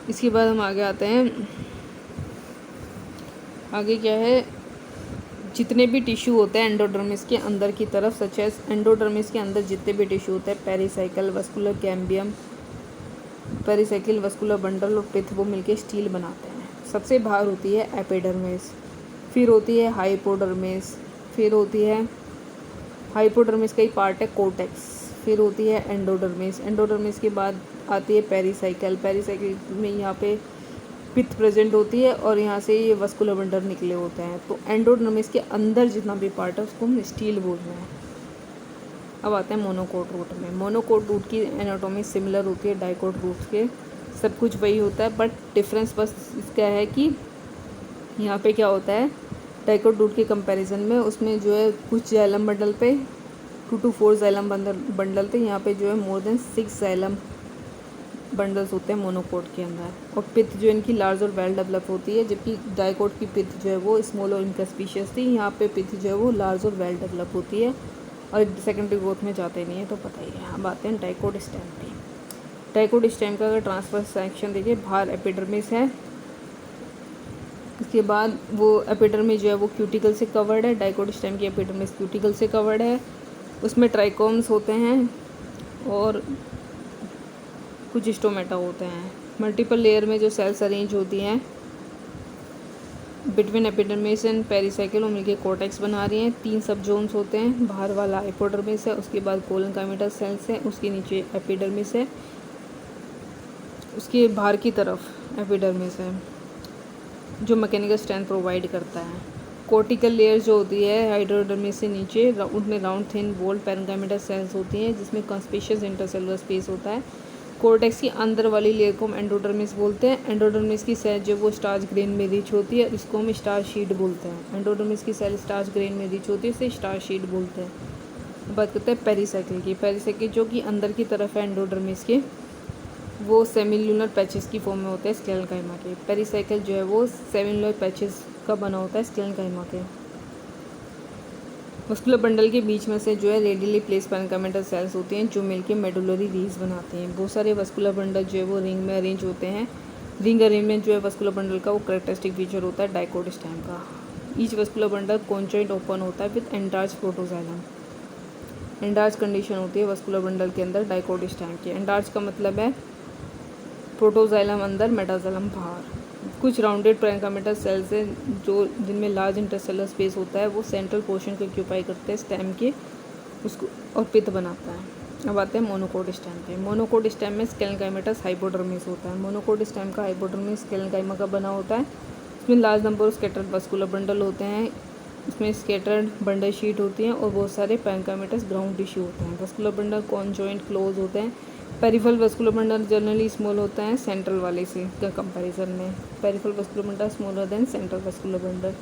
इसके बाद हम आगे आते हैं। आगे क्या है, जितने भी टिश्यू होते हैं एंडोडर्मिस के अंदर की तरफ, सच एज एंडोडर्मिस के अंदर जितने भी टिश्यू होते हैं pericycle, vascular cambium, pericycle, vascular bundle और पिथ, वो मिलके स्टील बनाते हैं। सबसे बाहर होती है एपिडर्मिस, फिर होती है हाइपोडर्मिस, फिर होती है हाइपोडर्मिस का ही पार्ट है कोर्टेक्स, फिर होती है एंडोडर्मिस। एंडोडर्मिस के बाद आती है पेरिसाइकिल। पेरिसाइकिल में यहाँ पे पिथ प्रेजेंट होती है और यहाँ से ये वस्कुलर बंडल निकले होते हैं। तो एंडोडर्मिस के अंदर जितना भी पार्ट है उसको हम स्टील बोल रहे हैं। अब आते हैं मोनोकोट रूट में। मोनोकोट रूट की एनाटॉमी सिमिलर होती है डाइकोट रूट के, सब कुछ वही होता है, बट डिफरेंस बस इसका है कि यहाँ पे क्या होता है डाइकोट रूट के कंपैरिजन में, उसमें जो है कुछ जाइलम बंडल पे 2 to 4 जाइलम बंडल थे, यहाँ पे जो है मोर देन 6 जाइलम बंडल्स होते हैं मोनोकोट के अंदर। और पिथ जो इनकी लार्ज और वेल डेवलप होती है, जबकि डाइकोट की पिथ जो है वो स्मॉल और इनकंस्पीशियस थी। यहाँ पे पिथ जो है वो लार्ज और वेल डेवलप होती है और सेकेंडरी ग्रोथ में जाते नहीं है, तो पता ही है। अब आते हैं डाइकोट स्टेम पे। डाइकोट स्टेम का अगर ट्रांसफर सेक्शन देखिए, बाहर एपिडर्मिस है, इसके बाद वो एपिडर्मिस जो है वो क्यूटिकल से कवर्ड है। डाइकोट स्टेम की एपिडर्मिस क्यूटिकल से कवर्ड है। उसमें ट्राइकोम्स होते हैं और कुछ स्टोमेटा होते हैं। मल्टीपल लेयर में जो सेल्स अरेंज होती हैं बिटवीन एपिडर्मिस एंड पेरिसाइकिल, वो मिलकर कोर्टेक्स बना रही हैं। 3 सब जोन्स होते हैं। बाहर वाला हाइपोडर्मिस है, उसके बाद कोलनकाइमेटा सेल्स है, उसके नीचे एपिडर्मिस है, उसके बाहर की तरफ एपिडर्मिस है जो मैकेनिकल स्ट्रेंथ प्रोवाइड करता है। कोर्टिकल लेयर जो होती है हाइड्रोडर्मिस से नीचे, उनमें राउंड थिन वोल्ड पैरेन्काइमा सेल्स होती हैं जिसमें कंस्पेशियस इंटरसेलुलर स्पेस होता है। कोर्टेक्स की अंदर वाली लेयर को हम एंडोडर्मिस बोलते हैं। एंडोडर्मिस की सेल जो वो स्टार्च ग्रेन में रिच होती है, इसको हम स्टार्च शीट बोलते हैं। एंडोडर्मिस की सेल स्टार्च ग्रेन में रिच होती है, इसे स्टार्च शीट बोलते हैं। बात करते हैं पेरिसाइकिल की। पेरिसाइकिल जो कि अंदर की तरफ है एंडोडर्मिस के, वो सेमिलुनर पैचेस की फॉर्म में होते हैं स्क्लेरेंकाइमा के। पेरिसाइकिल जो है वो सेमिलुनर पैचेस का बना होता है स्क्लेरेंकाइमा के। मस्कुलर बंडल के बीच में से जो है रेडियली प्लेस पैरेन्काइमा सेल्स होती हैं जो मिलकर मेडुलरी रीज बनाती हैं। बहुत सारे वस्कुलर बंडल जो है वो रिंग में अरेंज होते हैं। रिंग अरेंजमेंट जो है वस्कुलर बंडल का वो कैरेक्टरिस्टिक फीचर होता है डाइकोट स्टेम का। Each vascular bundle conjoint open होता है with endarch protoxylem. Endarch condition होती है वस्कुलर बंडल के अंदर डाइकोट स्टेम के। एंडार्च का मतलब है प्रोटोजाइलम अंदर, मेटाजाइलम बाहर। कुछ राउंडेड पैरेन्काइमा सेल्स हैं जो जिनमें लार्ज इंटरसेलुलर स्पेस होता है, वो सेंट्रल पोर्शन को ऑक्यूपाई करते हैं स्टेम के, उसको और पिथ बनाता है। अब आते हैं मोनोकोट स्टेम पे। मोनोकोट स्टेम में स्क्लेरेंकाइमा हाइपोडर्मिस होता है। मोनोकोट स्टेम का हाइपोडर्मिस स्क्लेरेंकाइमा का बना होता है। इसमें large number of scattered vascular bundle होते हैं, इसमें स्कैटर्ड बंडल शीट होती हैं और बहुत सारे पैरेन्काइमा ग्राउंड टिश्यू होते हैं। वस्कुलर बंडल कॉन्जॉइंट क्लोज होते हैं। Peripheral vascular bundle generally small होता है सेंट्रल वाले से कंपैरिजन में। Peripheral vascular bundle smaller than central vascular bundle.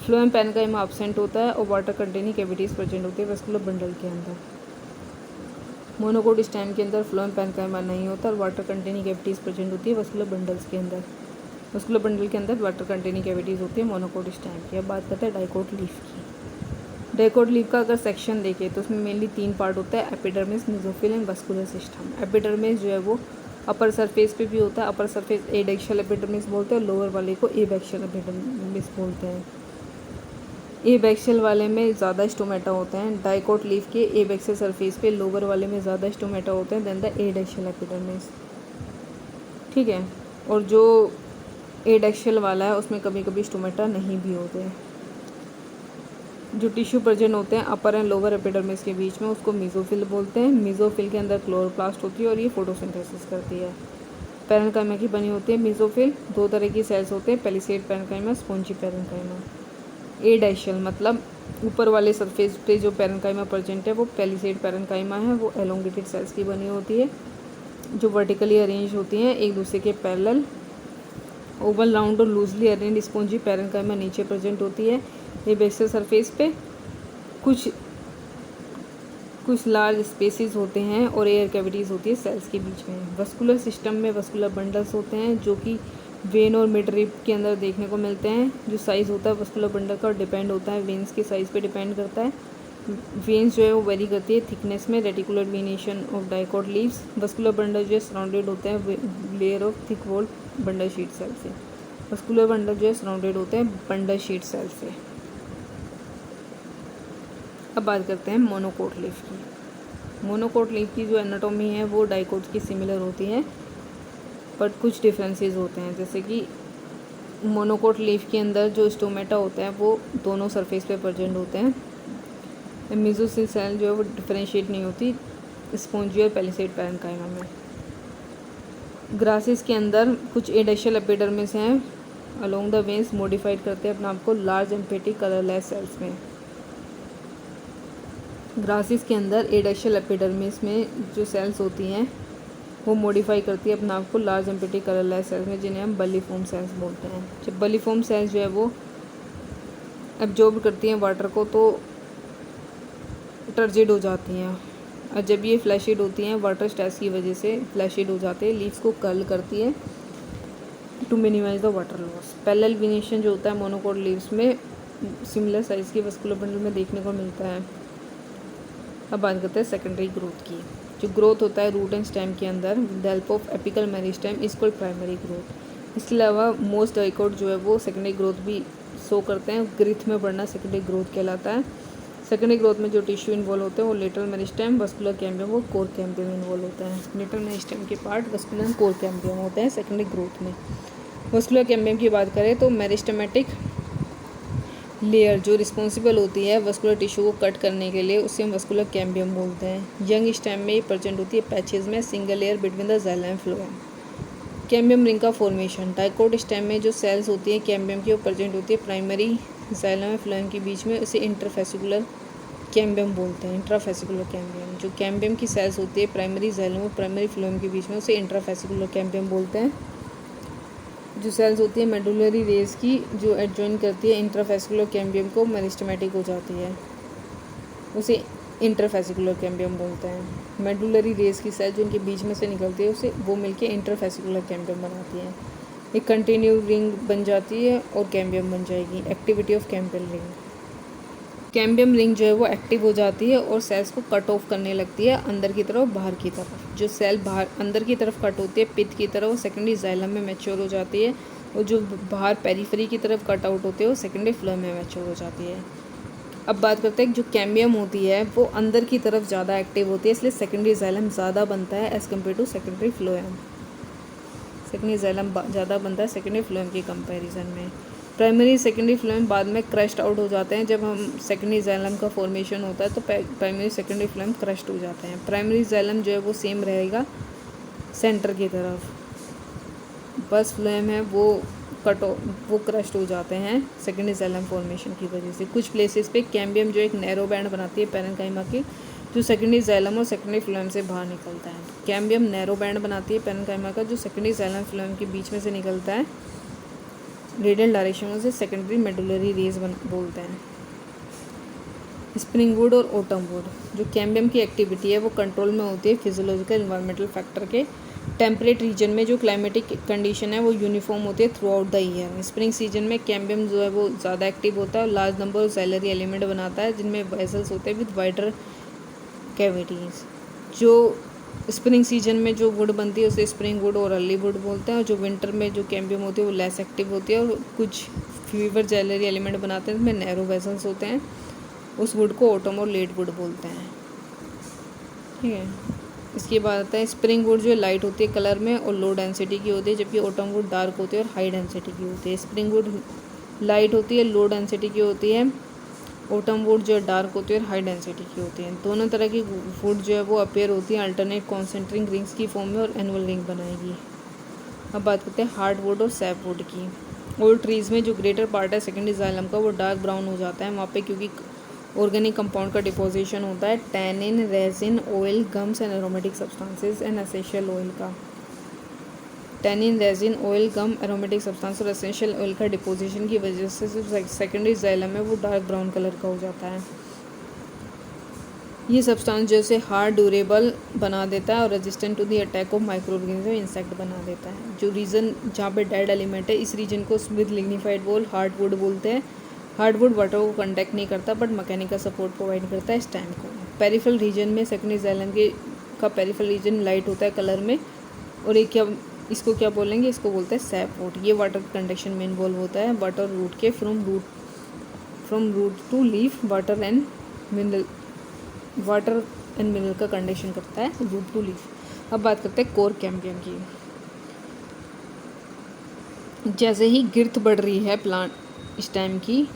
Phloem parenchyma absent होता है और वाटर कंटेनिंग कैविटीज़ प्रेजेंट होती है वस्कुलर बंडल के अंदर। मोनोकोट स्टेम के अंदर फ्लोएम पैरेन्काइमा नहीं होता और वाटर कंटेनिंग कैविटीज़ प्रेजेंट होती है वस्कुलर बंडल्स के अंदर। वस्कुलर बंडल के अंदर वाटर कंटेनिंग कैविटीज़ होती है मोनोकोट स्टेम की। अब बात करते हैं डाइकोट लीफ की। डाइकोट लीफ का अगर सेक्शन देखें तो उसमें मेनली 3 पार्ट होता है, epidermis, mesophyll and vascular system. Epidermis जो है वो अपर सरफेस पे भी होता है। अपर सरफेस एडेक्शियल एपिडर्मिस बोलते हैं, लोअर वाले को एबैक्शियल एपिडर्मिस बोलते हैं। एबैक्शियल वाले में ज़्यादा स्टोमेटा होते हैं, डाइकोट लीफ के एबैक्शियल सरफेस पे लोअर वाले में ज़्यादा स्टोमेटा होते हैं देन द एडेक्शियल एपिडर्मिस, ठीक है। और जो एडेक्शियल वाला है उसमें कभी कभी स्टोमेटा नहीं भी होते हैं। जो टिश्यू प्रेजेंट होते हैं अपर एंड लोअर एपिडर्मिस के बीच में उसको मेसोफिल बोलते हैं। मेसोफिल के अंदर क्लोरोप्लास्ट होती है और ये फोटोसिंथेसिस करती है। पैरेन्काइमा की बनी होती है मेसोफिल। दो तरह की सेल्स होते हैं, पेलिसेड पैरेन्काइमा, स्पॉन्जी पैरेन्काइमा। एडेक्शियल मतलब ऊपर वाले सरफेस पे जो पैरेन्काइमा प्रेजेंट है वो पेलिसेड पैरेन्काइमा है। वो एलोंगेटेड सेल्स की बनी होती है जो वर्टिकली अरेंज होती हैं एक दूसरे के पैरेलल। ओवल राउंड और लूजली अरेंज स्पॉन्जी पैरेन्काइमा नीचे प्रेजेंट होती है एबैक्सियल सरफेस पे। कुछ लार्ज स्पेसिस होते हैं और एयर कैविटीज़ होती है सेल्स के बीच में। वस्कुलर सिस्टम में वस्कुलर बंडल्स होते हैं जो कि वेन और मिड रिब के अंदर देखने को मिलते हैं। जो साइज़ होता है वस्कुलर बंडल का डिपेंड होता है, वेन्स के साइज़ पे डिपेंड करता है। वेन्स जो है वो वेरी करती है थिकनेस में, reticular venation of dicot leaves. Vascular bundle जो है सराउंडेड होते हैं layer of thick walled bundle sheet cell से। वस्कुलर बंडल जो है सराउंडेड होते हैं बंडल शीट सेल से। अब बात करते हैं मोनोकोट लीफ की। मोनोकोट लीफ की जो एनाटॉमी है वो डाइकोट की सिमिलर होती है बट कुछ डिफरेंसेस होते हैं। जैसे कि मोनोकोट लीफ के अंदर जो स्टोमेटा होता है वो दोनों सरफेस पे प्रेजेंट होते हैं। मेसोफिल सेल जो है वो डिफरेंशिएट नहीं होती स्पॉन्जी और पेलिसेड पैरेन्काइमा में। ग्रासेस के अंदर कुछ एडेक्शियल एपिडर्मिस हैं अलोंग द वेन्स मॉडिफाइड करते हैं अपने आप को लार्ज एम्फेटिक कलरलेस सेल्स में। ग्रासेस के अंदर एडेक्शियल एपिडर्मिस में जो सेल्स होती हैं वो मॉडिफाई करती है अपने आप को लार्ज एम्फेटिक कलरलेस सेल्स में जिन्हें हम बलिफॉर्म सेल्स बोलते हैं। जब बलिफॉर्म सेल्स जो है वो एब्जॉर्ब करती हैं वाटर को तो टर्जिड हो जाती हैं और जब ये फ्लैशिड होती हैं वाटर स्ट्रेस की वजह से फ्लैशिड हो जाते हैं। लीव्स को कर्ल करती है to minimise the water loss. Parallel venation जो होता है मोनोकोट लीव्स में सिमिलर साइज़ की वस्कुलर बंडल में देखने को मिलता है। अब बात करते हैं सेकेंडरी ग्रोथ की। जो ग्रोथ होता है रूट एंड स्टेम के अंदर with the help of apical meristem is called primary growth. इसके अलावा मोस्ट डाइकोट जो है वो सेकेंडरी ग्रोथ भी शो करते हैं। ग्रीथ में बढ़ना सेकेंडरी ग्रोथ कहलाता है। सेकेंडरी ग्रोथ में जो टिश्यू इन्वॉल्व होते हैं वो लेटरल मेरिस्टेम, वस्कुलर कैम्बियम और कोर कैम्बियम इन्वॉल्व होता है। लेटरल मेरिस्टेम के part vascular and core cambium होते हैं सेकेंडरी ग्रोथ में। वस्कुलर कैम्बियम की बात करें तो मेरिस्टेमेटिक लेयर जो रिस्पॉन्सिबल होती है वस्कुलर टिश्यू को कट करने के लिए उसे हम वस्कुलर कैम्बियम बोलते हैं। यंग स्टेम में ये प्रेजेंट होती है पैचेज में single layer between the xylem and phloem. Cambium ring का फॉर्मेशन डाइकोट स्टेम में जो सेल्स होती हैं कैम्बियम की वो प्रेजेंट होती है प्राइमरी जाइलम एंड फ्लोएम के बीच में, उसे इंटरफेसिकुलर कैम्बियम बोलते हैं। इंट्राफेसिकुलर कैम्बियम जो कैम्बियम की सेल्स होती है प्राइमरी जाइलम और प्राइमरी फ्लोएम के बीच में उसे इंट्राफेसिकुलर कैम्बियम बोलते हैं। जो सेल्स होती है मेडुलरी रेस की जो एडजॉइन करती है इंट्राफेसिकुलर कैम्बियम को मेरिस्टेमेटिक हो जाती है, उसे इंटरफेसिकुलर कैम्बियम बोलते हैं। मेडुलरी रेस की सेल जो इनके बीच में से निकलती है उसे वो मिलके इंटरफेसिकुलर कैम्बियम बनाती है। एक कंटिन्यू रिंग बन जाती है और कैम्बियम बन जाएगी। Activity of cambium ring. Cambium ring जो है वो एक्टिव हो जाती है और सेल्स को कट ऑफ करने लगती है अंदर की तरफ बाहर की तरफ। जो सेल बाहर अंदर की तरफ कट होती है पित्त की तरफ वो सेकेंडरी जाइलम में मैच्योर हो जाती है और जो बाहर पेरीफेरी की तरफ कट आउट होती है वो सेकेंडरी फ्लोएम में मैच्योर हो जाती है। अब बात करते हैं जो कैम्बियम होती है वो अंदर की तरफ ज़्यादा एक्टिव होती है इसलिए सेकेंडरी जाइलम ज़्यादा बनता है as compare to secondary phloem. Secondary xylem ज़्यादा बनता है सेकेंडरी फ्लोएम के कंपैरिजन में। प्राइमरी सेकेंडरी फ्लोएम बाद में क्रश्ड आउट हो जाते हैं। जब हम सेकेंडरी जाइलम का फॉर्मेशन होता है तो प्राइमरी सेकेंडरी फ्लोएम क्रश्ड हो जाते हैं। प्राइमरी जाइलम जो है वो सेम रहेगा सेंटर की तरफ, बस फ्लोएम है वो क्रश्ड हो जाते हैं सेकेंडरी जाइलम फॉर्मेशन की वजह से। कुछ प्लेसेस पे कैम्बियम जो एक नैरो बैंड बनाती है पैरेन्काइमा की जो सेकेंडरी जाइलम और सेकेंडरी फ्लोएम से बाहर निकलता है। कैम्बियम नैरो बैंड बनाती है पैरेन्काइमा का जो सेकेंडरी जाइलम फ्लोएम के बीच में से निकलता है रेडियल डायरेक्शन में, से सेकेंडरी मेडुलरी रेज बोलते हैं। स्प्रिंगवुड और ऑटम वुड जो कैम्बियम की एक्टिविटी है वो कंट्रोल में होती है फिजियोलॉजिकल इन्वायरमेंटल फैक्टर के। टेम्परेट रीजन में जो क्लाइमेटिक कंडीशन है वो यूनिफॉर्म होती है through out the year. Spring season में कैम्बियम जो है वो ज़्यादा एक्टिव होता है और large number of xylary element बनाता है जिनमें वेसल्स होते हैं विद वाइडर कैविटीज़। जो स्प्रिंग सीजन में जो वुड बनती है उसे स्प्रिंग वुड और अर्ली वुड बोलते हैं, और जो विंटर में जो कैम्बियम होती है वो लेस एक्टिव होती है और कुछ फीवर ज्वेलरी एलिमेंट बनाते हैं, इसमें नैरो वेसल्स होते हैं। उस वुड को ऑटम और लेट वुड बोलते हैं। ठीक है, इसके बाद आता है स्प्रिंग वुड जो लाइट होती है कलर में और लो डेंसिटी की होती है, जबकि ऑटम वुड डार्क होती है और हाई डेंसिटी की होती है। स्प्रिंग वुड लाइट होती है, लो डेंसिटी की होती है। ऑटम वुड जो है डार्क होती है और हाई डेंसिटी की होती है। दोनों तरह की वुड जो है वो अपेयर होती है अल्टरनेट कॉन्सेंट्रिक रिंग्स की फॉर्म में और एनुअल रिंग बनाएगी। अब बात करते हैं हार्ड वुड और सैप वुड की। ओल्ड ट्रीज़ में जो ग्रेटर पार्ट है सेकेंडरी जाइलम का वो डार्क ब्राउन हो जाता है वहाँ पे, क्योंकि ऑर्गेनिक कंपाउंड का डिपोजिशन होता है tannin, resin, oil, gums and aromatic substances and essential oil का। टैनिन, रेजिन, ऑयल, गम, एरोमेटिक सब्सटेंस और एसेंशियल ऑयल का डिपोजिशन की वजह से जो सेकेंडरी जाइलम है वो डार्क ब्राउन कलर का हो जाता है। ये सब्सटेंस जैसे हार्ड ड्यूरेबल बना देता है और resistant to the attack of micro organism insect बना देता है। जो रीजन जहाँ पे डेड एलिमेंट है इस रीजन को Smith lignified wall hard would बोलते हैं। हार्ड वुड वाटर को कंडक्ट नहीं करता बट मैकेनिकल सपोर्ट प्रोवाइड करता है स्टेम को। पेरिफेरल रीजन में सेकेंडरी जाइलम के का पेरिफेरल रीजन लाइट होता है कलर में, और एक इसको क्या बोलेंगे, इसको बोलते हैं सैप वुड। ये वाटर कंडक्शन में इन्वॉल्व होता है वाटर रूट के from root to leaf water and mineral का कंडक्शन करता है रूट टू लीफ। अब बात करते हैं कोर कैम्बियम की। जैसे ही गिर्थ बढ़ रही है प्लांट स्टेम की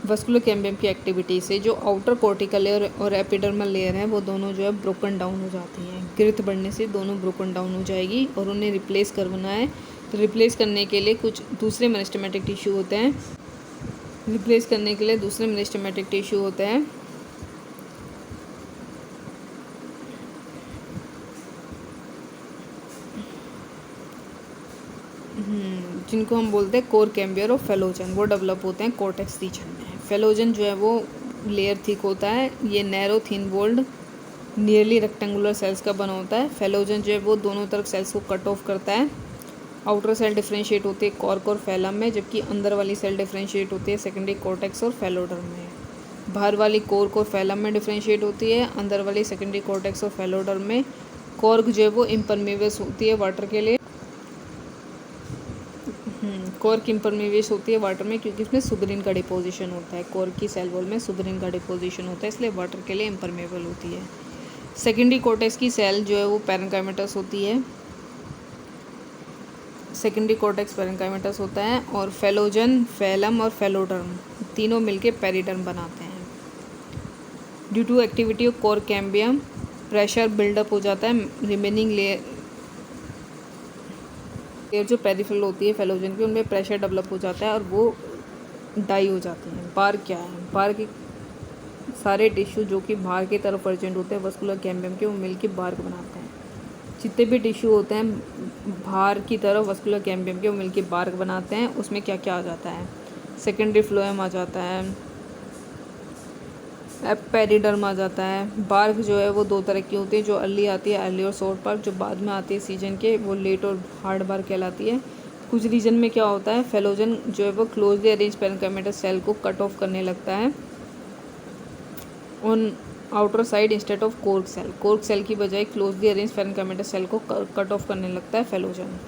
वस्कुलर कैम्बियम की एक्टिविटी से जो आउटर कॉर्टिकल लेयर और एपिडर्मल लेयर है वो दोनों जो है ब्रोकन डाउन हो जाती हैं। गिर्थ बढ़ने से दोनों ब्रोकन डाउन हो जाएगी और उन्हें रिप्लेस करना है। तो रिप्लेस करने के लिए कुछ दूसरे मेरिस्टेमेटिक टिश्यू होते हैं। जिनको हम बोलते हैं कोर कैम्बियर और फेलोजन, वो डेवलप होते हैं कॉर्टेक्स रीजन में। फेलोजन जो है वो लेयर थिक होता है, ये narrow thin walled nearly rectangular cells का बना होता है। फेलोजन जो है वो दोनों तरफ सेल्स को कट ऑफ करता है। आउटर सेल डिफ्रेंशिएट होती है कॉर्क और फैलम में, जबकि अंदर वाली सेल डिफ्रेंशिएट होती है सेकेंडरी कॉर्टेक्स और फेलोडर्म में। बाहर वाली कॉर्क और फैलम में डिफ्रेंशिएट होती है, अंदर वाली सेकेंडरी कॉर्टेक्स और फेलोडर्म में। कॉर्क जो है वो इम्परमेबल होती है वाटर के लिए। कॉर्क इम्परमेबल होती है वाटर में क्योंकि इसमें सुबरिन का डिपोजिशन होता है। कॉर्क की सेल वॉल में सुबरिन का डिपोजिशन होता है, इसलिए वाटर के लिए इम्परमेबल होती है। सेकेंडरी कॉर्टेक्स की सेल जो है वो पैरेन्काइमेटस होती है। सेकेंडरी कॉर्टेक्स पैरेन्काइमेटस होता है और फेलोजन, फैलम और फेलोडर्म तीनों मिलके पेरिडर्म बनाते हैं। Due to activity of core cambium pressure buildup हो जाता है। रिमेनिंग लेयर जो पेरिफेरल होती है फेलोजन की उनमें प्रेशर डेवलप हो जाता है और वो डाई हो जाती हैं। बार क्या है, बार के सारे टिश्यू जो कि बाहर की तरफ अर्जेंट होते हैं वस्कुलर कैम्बियम के वो मिलके बार्क बनाते हैं। जितने भी टिश्यू होते हैं बाहर की तरफ वस्कुलर कैम्बियम के वो मिलके बार्क बनाते हैं। उसमें क्या क्या आ जाता है, सेकेंडरी फ्लोएम आ जाता है, पेरिडर्म आ जाता है। बार्क जो है वो दो तरह की होती है, जो अर्ली आती है अर्ली और शॉर्ट बार्क, जो बाद में आती है सीजन के वो लेट और हार्ड बार्क कहलाती है। कुछ रीजन में क्या होता है, फेलोजन जो है वो क्लोजली अरेंज पैरेन्काइमेटस सेल को कट ऑफ करने लगता है on outer side instead of cork cell. Cork cell की बजाय क्लोजली अरेंज पैरेन्काइमेटस सेल को कट ऑफ करने लगता है फेलोजन।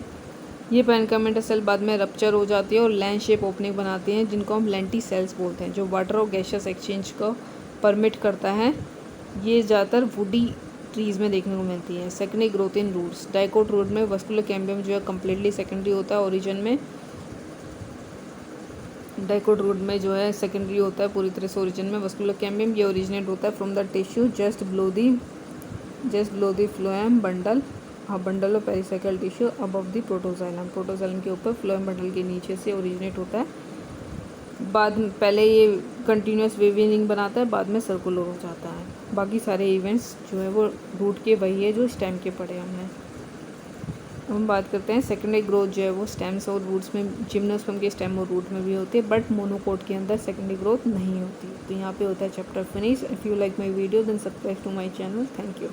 ये पैरेन्काइमेटस सेल बाद में रप्चर हो जाती है और लैंड शेप ओपनिंग बनाती हैं, जिनको हम लेंटी सेल्स बोलते हैं, जो वाटर और गैसियस एक्सचेंज को परमिट करता है। ये ज़्यादातर वुडी ट्रीज़ में देखने को मिलती है। Secondary growth in roots, dicot root में वस्कुलर कैम्बियम जो है कम्प्लीटली सेकेंडरी होता है। ओरिजिन में डाइकोट रूट में जो है सेकेंडरी होता है पूरी तरह से ओरिजिन में वस्कुलर कैम्बियम। ये ओरिजिनेट होता है from the tissue just below the phloem bundle bundle of pericycle tissue above the protoxylem. Protoxylem के ऊपर फ्लोएम बंडल के नीचे से ओरिजिनेट होता है। बाद में पहले ये कंटिन्यूस वेविंग बनाता है, बाद में सर्कुलर हो जाता है। बाकी सारे इवेंट्स जो है वो रूट के वही है जो स्टेम के पढ़े हमने। हम बात करते हैं सेकेंडरी ग्रोथ जो है वो स्टेम्स और रूट्स में, जिम्नोस्पर्म के स्टेम और रूट में भी होती है, बट मोनोकोट के अंदर सेकेंडरी ग्रोथ नहीं होती। तो यहाँ पे होता है chapter finish. If you like my video then subscribe to my channel. Thank you.